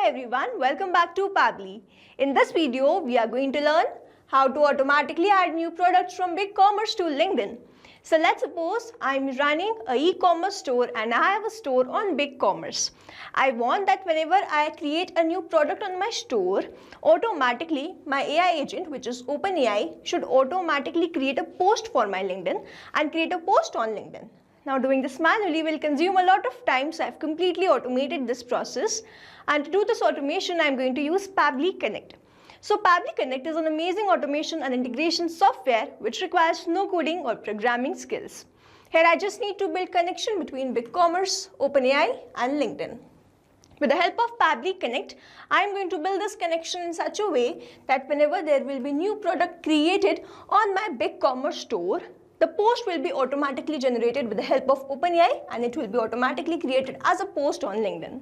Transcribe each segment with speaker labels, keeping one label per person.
Speaker 1: everyone, welcome back to Pabbly. In this video, we are going to learn how to automatically add new products from BigCommerce to LinkedIn. So let's suppose I'm running a e-commerce store and I have a store on BigCommerce. I want that whenever I create a new product on my store, automatically my AI agent, which is OpenAI, should automatically create a post for my LinkedIn and create a post on LinkedIn. Now doing this manually will consume a lot of time, so I've completely automated this process. And to do this automation, I'm going to use Pabbly Connect. So Pabbly Connect is an amazing automation and integration software which requires no coding or programming skills. Here I just need to build connection between BigCommerce, OpenAI and LinkedIn. With the help of Pabbly Connect, I am going to build this connection in such a way that whenever there will be new product created on my BigCommerce store, the post will be automatically generated with the help of OpenAI and it will be automatically created as a post on LinkedIn.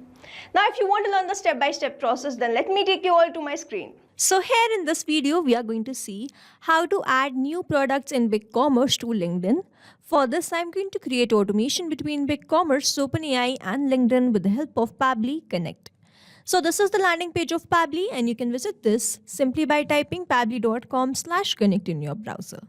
Speaker 1: Now, if you want to learn the step-by-step process, then let me take you all to my screen.
Speaker 2: So here in this video, we are going to see how to add new products in BigCommerce to LinkedIn. For this, I'm going to create automation between BigCommerce, OpenAI and LinkedIn with the help of Pabbly Connect. So this is the landing page of Pabbly and you can visit this simply by typing pabbly.com/connect in your browser.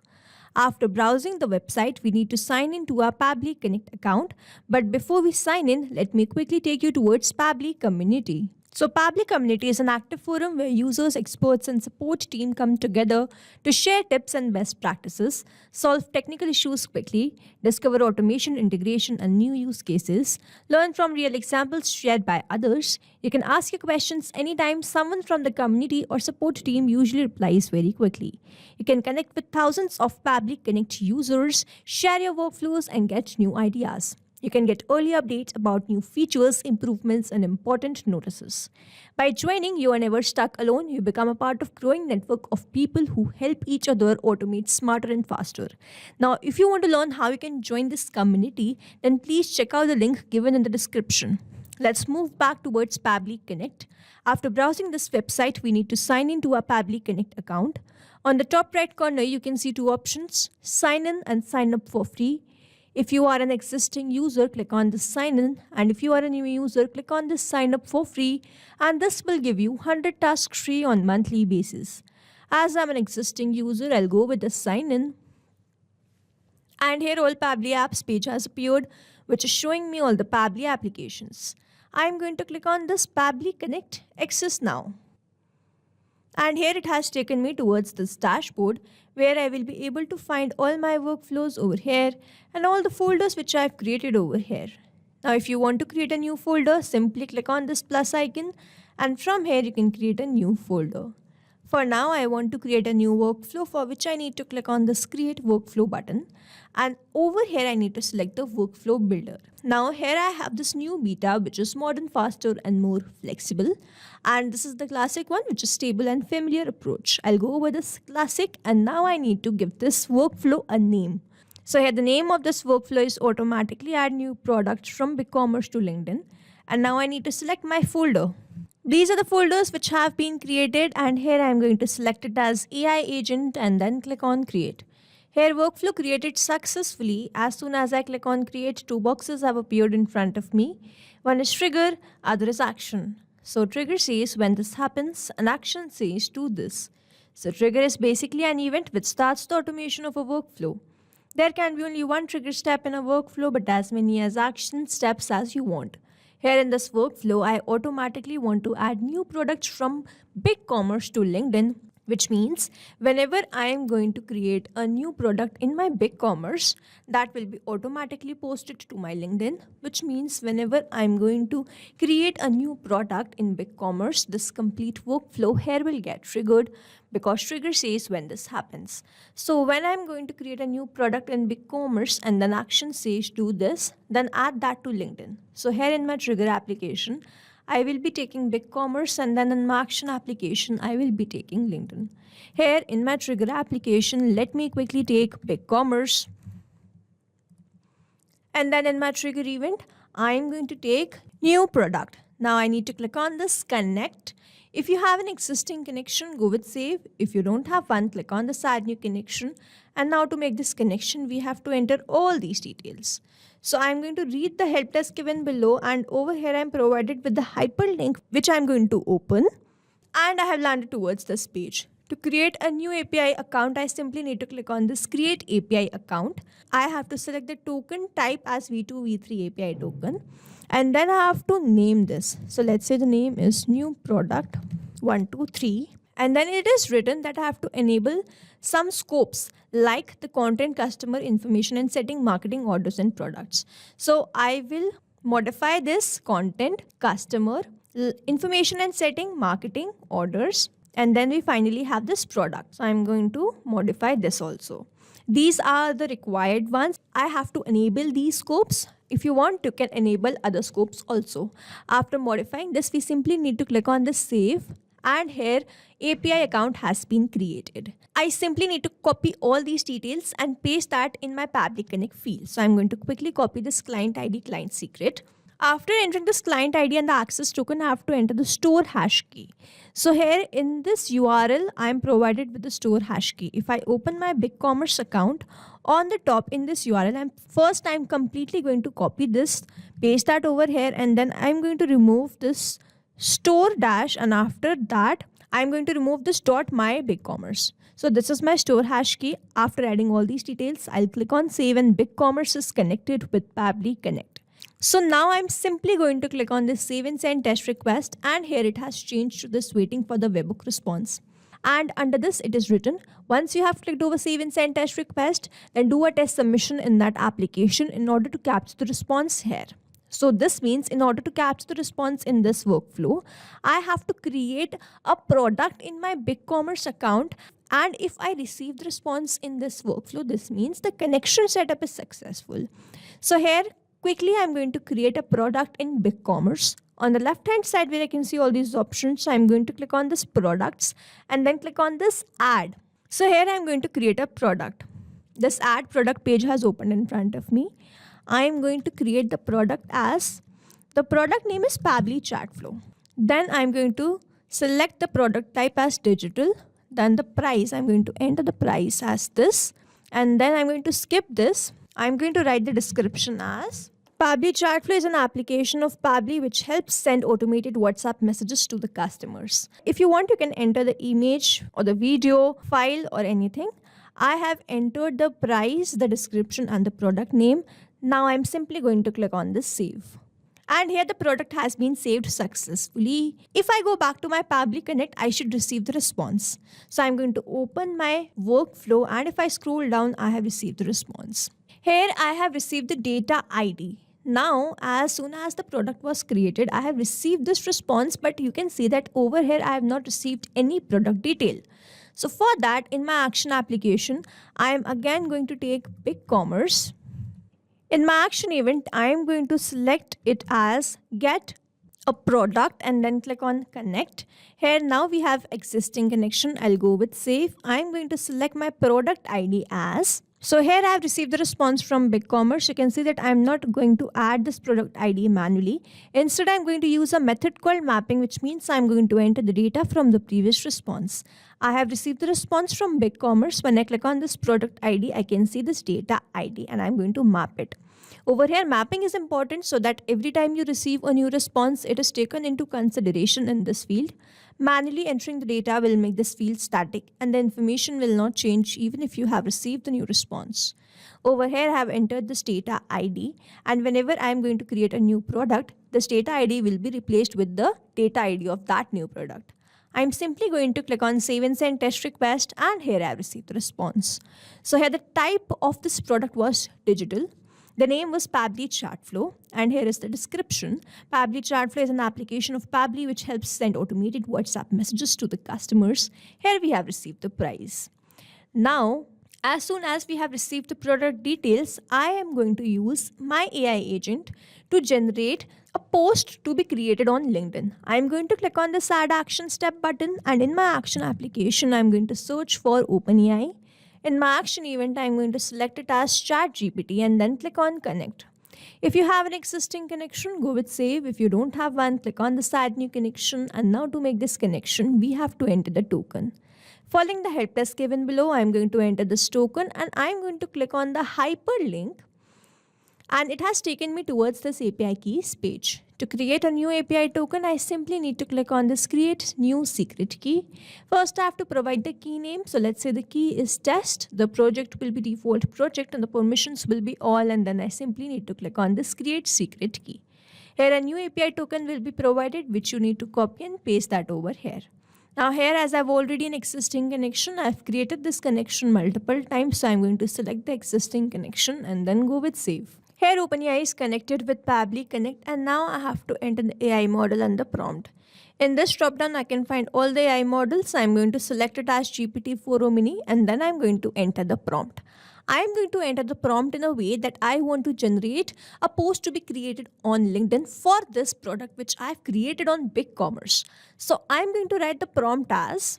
Speaker 2: After browsing the website, we need to sign in to our Pabbly Connect account. But before we sign in, let me quickly take you towards Pabbly Community. So Pabbly Community is an active forum where users, experts and support team come together to share tips and best practices, solve technical issues quickly, discover automation, integration and new use cases, learn from real examples shared by others. You can ask your questions anytime. Someone from the community or support team usually replies very quickly. You can connect with thousands of Pabbly Connect users, share your workflows and get new ideas. You can get early updates about new features, improvements, and important notices. By joining, you are never stuck alone. You become a part of a growing network of people who help each other automate smarter and faster. Now, if you want to learn how you can join this community, then please check out the link given in the description. Let's move back towards Pabbly Connect. After browsing this website, we need to sign in to our Pabbly Connect account. On the top right corner, you can see two options, sign in and sign up for free. If you are an existing user, click on this sign in, and if you are a new user, click on this sign up for free, and this will give you 100 tasks free on monthly basis. As I'm an existing user, I'll go with the sign in. And here all Pabbly apps page has appeared, which is showing me all the Pabbly applications. I'm going to click on this Pabbly Connect Access Now. And here it has taken me towards this dashboard where I will be able to find all my workflows over here and all the folders which I've created over here. Now, if you want to create a new folder, simply click on this plus icon and from here you can create a new folder. For now, I want to create a new workflow for which I need to click on this create workflow button. And over here, I need to select the workflow builder. Now here I have this new beta, which is modern, faster and more flexible. And this is the classic one, which is stable and familiar approach. I'll go over this classic and now I need to give this workflow a name. So here the name of this workflow is automatically add new products from BigCommerce to LinkedIn. And now I need to select my folder. These are the folders which have been created and here I am going to select it as AI agent and then click on create. Here workflow created successfully. As soon as I click on create, two boxes have appeared in front of me. One is trigger, other is action. So trigger says when this happens, and action says do this. So trigger is basically an event which starts the automation of a workflow. There can be only one trigger step in a workflow but as many as action steps as you want. Here in this workflow, I automatically want to add new products from BigCommerce to LinkedIn, which means whenever I am going to create a new product in my BigCommerce, that will be automatically posted to my LinkedIn, which means whenever I'm going to create a new product in BigCommerce, this complete workflow here will get triggered because trigger says when this happens. So when I'm going to create a new product in BigCommerce and then action says do this, then add that to LinkedIn. So here in my trigger application, I will be taking BigCommerce and then in my action application, I will be taking LinkedIn. Here in my trigger application, let me quickly take BigCommerce. And then in my trigger event, I'm going to take new product. Now I need to click on this connect. If you have an existing connection, go with save. If you don't have one, click on this add new connection. And now to make this connection, we have to enter all these details. So I'm going to read the help desk given below, and over here I'm provided with the hyperlink which I'm going to open, and I have landed towards this page. To create a new API account, I simply need to click on this create API account. I have to select the token type as v2 v3 API token, and then I have to name this. So let's say the name is new product 123, and then it is written that I have to enable some scopes like the content, customer information, and setting marketing orders and products. So I will modify this content, customer, information and setting, marketing, orders, and then we finally have this product. So I'm going to modify this also. These are the required ones. I have to enable these scopes. If you want, you can enable other scopes also. After modifying this, we simply need to click on the save, and here API account has been created. I simply need to copy all these details and paste that in my Pabbly Connect field. So I'm going to quickly copy this client ID, client secret. After entering this client ID and the access token, I have to enter the store hash key. So here in this URL, I am provided with the store hash key. If I open my BigCommerce account, on the top in this URL, I'm completely going to copy this, paste that over here, and then I'm going to remove this store dash, and after that, I'm going to remove this .my BigCommerce. So this is my store hash key. After adding all these details, I'll click on save, and BigCommerce is connected with Pabbly Connect. So now I'm simply going to click on this save and send test request, and here it has changed to this waiting for the webhook response. And under this it is written, once you have clicked over save and send test request, then do a test submission in that application in order to capture the response here. So this means in order to capture the response in this workflow, I have to create a product in my BigCommerce account, and if I receive the response in this workflow, this means the connection setup is successful. So here quickly I'm going to create a product in BigCommerce. On the left hand side where I can see all these options, so I'm going to click on this products and then click on this add. So here I'm going to create a product. This add product page has opened in front of me. I'm going to create the product as, the product name is Pabbly Chat Flow. Then I'm going to select the product type as digital. Then the price, I'm going to enter the price as this. And then I'm going to skip this. I'm going to write the description as, Pabbly Chat Flow is an application of Pabbly which helps send automated WhatsApp messages to the customers. If you want, you can enter the image or the video file or anything. I have entered the price, the description, and the product name. Now I'm simply going to click on this save. And here the product has been saved successfully. If I go back to my Pabbly Connect, I should receive the response. So I'm going to open my workflow, and if I scroll down, I have received the response. Here I have received the data ID. Now, as soon as the product was created, I have received this response, but you can see that over here I have not received any product detail. So for that, in my action application, I am again going to take BigCommerce. In my action event, I am going to select it as get a product and then click on connect. Here now we have existing connection. I'll go with save. I'm going to select my product ID as, so here I have received the response from BigCommerce. You can see that I'm not going to add this product ID manually. Instead, I'm going to use a method called mapping, which means I'm going to enter the data from the previous response. I have received the response from BigCommerce. When I click on this product ID, I can see this data ID, and I'm going to map it. Over here, mapping is important so that every time you receive a new response, it is taken into consideration in this field. Manually entering the data will make this field static, and the information will not change even if you have received the new response. Over here, I have entered this data ID, and whenever I am going to create a new product, this data ID will be replaced with the data ID of that new product. I'm simply going to click on save and send test request, and here I have received the response. So here the type of this product was digital. The name was Pabbly Chat Flow, and here is the description. Pabbly Chat Flow is an application of Pabbly which helps send automated WhatsApp messages to the customers. Here we have received the price. Now, as soon as we have received the product details, I am going to use my AI agent to generate a post to be created on LinkedIn. I'm going to click on this add action step button, and in my action application, I'm going to search for OpenAI. In my action event, I'm going to select it as ChatGPT and then click on connect. If you have an existing connection, go with save. If you don't have one, click on this add new connection. And now to make this connection, we have to enter the token. Following the help desk given below, I'm going to enter this token, and I'm going to click on the hyperlink. and it has taken me towards this API keys page. To create a new API token, I simply need to click on this create new secret key. First, I have to provide the key name. So let's say the key is test. The project will be default project and the permissions will be all, and then I simply need to click on this create secret key. Here a new API token will be provided, which you need to copy and paste that over here. Now here, as I've already an existing connection, I've created this connection multiple times. So I'm going to select the existing connection and then go with save. Here OpenAI is connected with Pabbly Connect, and now I have to enter the AI model and the prompt. In this dropdown, I can find all the AI models. I'm going to select it as GPT-4o Mini, and then I'm going to enter the prompt. I am going to enter the prompt in a way that I want to generate a post to be created on LinkedIn for this product which I've created on BigCommerce. So I'm going to write the prompt as,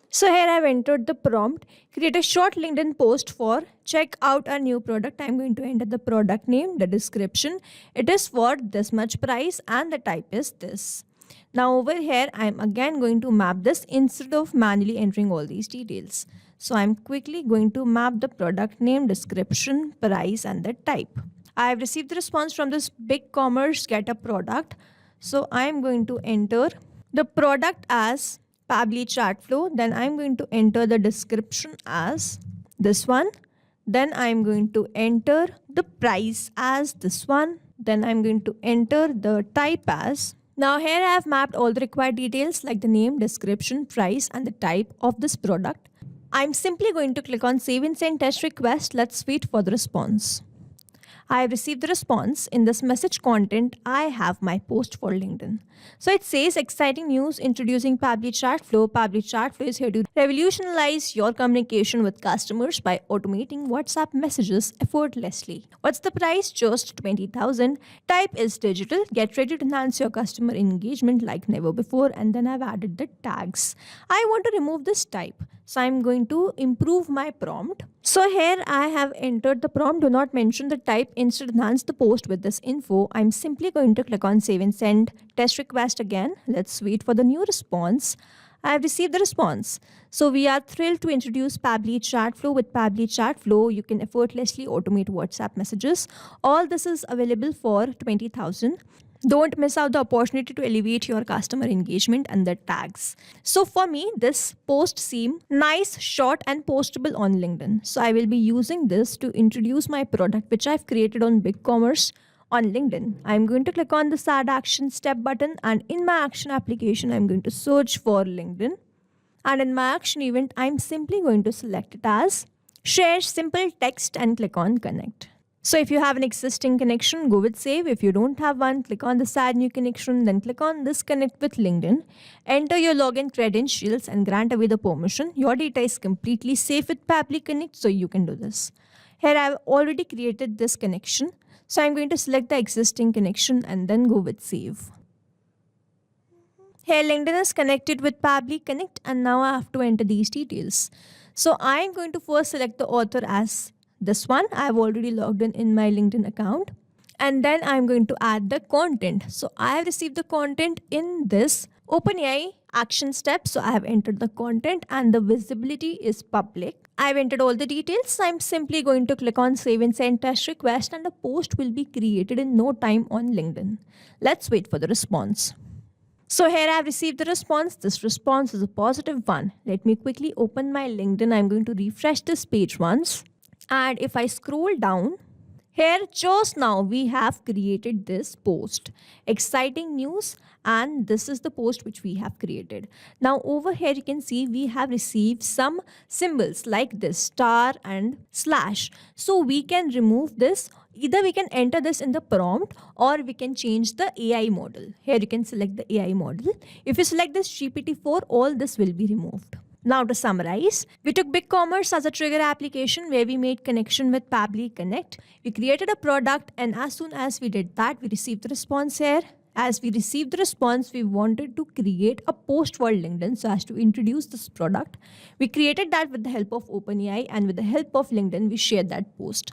Speaker 2: so here I've entered the prompt, create a short LinkedIn post for check out a new product. I'm going to enter the product name, the description. It is for this much price and the type is this. Now over here, I'm again going to map this instead of manually entering all these details. So I'm quickly going to map the product name, description, price, and the type. I have received the response from this BigCommerce get a product. So I'm going to enter the product as Pabbly chat flow. Then I'm going to enter the description as this one. Then I'm going to enter the price as this one. Then I'm going to enter the type as. Now here I have mapped all the required details like the name, description, price, and the type of this product. I'm simply going to click on save and send test request. Let's wait for the response. I have received the response. In this message content, I have my post for LinkedIn. So it says exciting news introducing Pabbly Chat Flow. Pabbly Chat Flow is here to revolutionize your communication with customers by automating WhatsApp messages effortlessly. What's the price? Just 20,000. Type is digital. Get ready to enhance your customer engagement like never before. And then I've added the tags. I want to remove this type. So I'm going to improve my prompt. So here I have entered the prompt. Do not mention the type. Instead, enhance the post with this info. I'm simply going to click on save and send test request again. Let's wait for the new response. I have received the response. So we are thrilled to introduce Pabbly Chat Flow. With Pabbly Chat Flow, you can effortlessly automate WhatsApp messages. All this is available for 20,000. Don't miss out the opportunity to elevate your customer engagement and the tags. So for me, this post seemed nice, short, and postable on LinkedIn. So I will be using this to introduce my product, which I've created on BigCommerce on LinkedIn. I'm going to click on this add action step button, and in my action application, I'm going to search for LinkedIn. And in my action event, I'm simply going to select it as share simple text and click on connect. So if you have an existing connection, go with save. If you don't have one, click on this add new connection, then click on this connect with LinkedIn. Enter your login credentials and grant away the permission. Your data is completely safe with Pabbly Connect, so you can do this. Here I've already created this connection. So I'm going to select the existing connection and then go with save. Here LinkedIn is connected with Pabbly Connect, and now I have to enter these details. So I'm going to first select the author as this one. I've already logged in my LinkedIn account, and then I'm going to add the content. So I have received the content in this OpenAI action step. So I have entered the content and the visibility is public. I've entered all the details. I'm simply going to click on save and send test request, and a post will be created in no time on LinkedIn. Let's wait for the response. So here I have received the response. This response is a positive one. Let me quickly open my LinkedIn. I'm going to refresh this page once. And if I scroll down, here just now we have created this post. Exciting news, and this is the post which we have created. Now over here you can see we have received some symbols like this star and slash. So we can remove this. Either we can enter this in the prompt or we can change the AI model. Here you can select the AI model. If you select this GPT-4, all this will be removed. Now to summarize, we took BigCommerce as a trigger application where we made connection with Pabbly Connect. We created a product, and as soon as we did that, we received the response here. As we received the response, we wanted to create a post for LinkedIn so as to introduce this product. We created that with the help of OpenAI, and with the help of LinkedIn, we shared that post.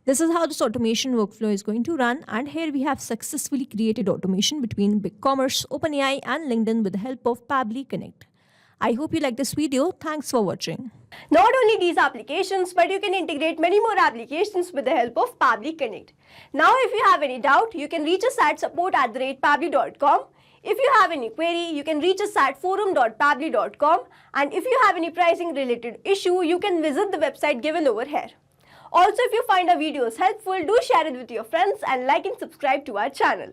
Speaker 2: This is how this automation workflow is going to run, and here we have successfully created automation between BigCommerce, OpenAI, and LinkedIn with the help of Pabbly Connect. I hope you like this video. Thanks for watching.
Speaker 1: Not only these applications, but you can integrate many more applications with the help of Pabbly Connect. Now, if you have any doubt, you can reach us at support@pabbly.com. If you have any query, you can reach us at forum.pabbly.com. And if you have any pricing related issue, you can visit the website given over here. Also, if you find our videos helpful, do share it with your friends and like and subscribe to our channel.